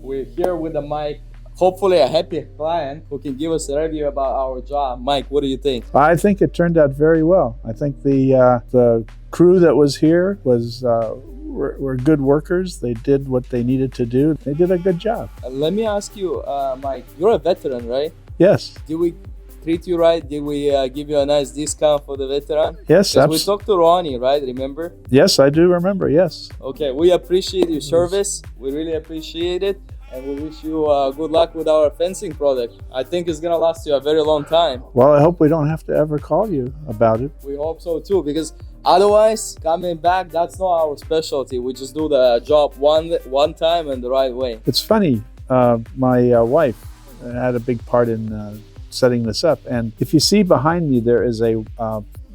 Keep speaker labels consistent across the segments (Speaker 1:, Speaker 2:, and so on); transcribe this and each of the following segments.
Speaker 1: We're here with the Mike. Hopefully a happy client who can give us a review about our job. Mike, what do you think?
Speaker 2: I think it turned out very well. I think the crew that was here were good workers. They did what they needed to do. They did a good job.
Speaker 1: Let me ask you, Mike, you're a veteran, right?
Speaker 2: Yes.
Speaker 1: Did we treat you right? Did we give you a nice discount for the veteran?
Speaker 2: Yes.
Speaker 1: We talked to Ronnie, right? Remember?
Speaker 2: Yes, I do remember. Yes.
Speaker 1: Okay, we appreciate your service. We really appreciate it. And we wish you good luck with our fencing product. I think it's gonna last you a very long time.
Speaker 2: Well, I hope we don't have to ever call you about it.
Speaker 1: We hope so too, because otherwise, coming back, that's not our specialty. We just do the job one time and the right way.
Speaker 2: It's funny. My wife had a big part in setting this up. And if you see behind me, there is a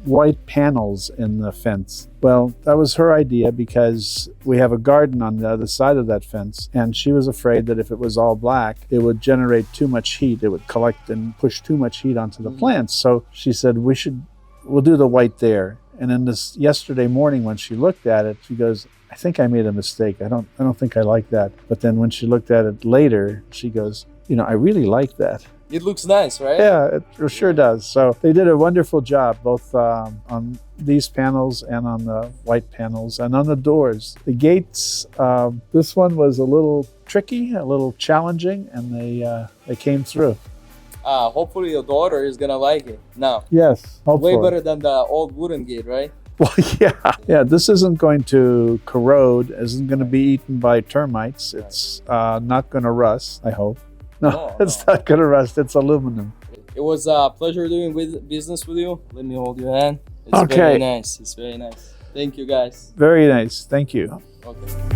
Speaker 2: white panels in the fence. Well, that was her idea because we have a garden on the other side of that fence, and she was afraid that if it was all black, it would generate too much heat. It would collect and push too much heat onto the plants. So she said, we'll do the white there. And then yesterday morning when she looked at it, she goes, I think I made a mistake. I don't think I like that. But then when she looked at it later, she goes, I really like that.
Speaker 1: It looks nice, right?
Speaker 2: Yeah, it sure does. So they did a wonderful job, both on these panels and on the white panels and on the doors. The gates, this one was a little tricky, a little challenging, and they came through.
Speaker 1: Hopefully your daughter is gonna like it now.
Speaker 2: Yes, hopefully.
Speaker 1: Way better than the old wooden gate, right?
Speaker 2: Well, yeah. This isn't going to corrode, isn't going to be eaten by termites. It's not going to rust, I hope. No, it's not going to rust. It's aluminum.
Speaker 1: It was a pleasure doing business with you. Let me hold your hand. It's
Speaker 2: Okay.
Speaker 1: very nice. It's very nice. Thank you, guys.
Speaker 2: Very nice. Thank you.
Speaker 1: Okay.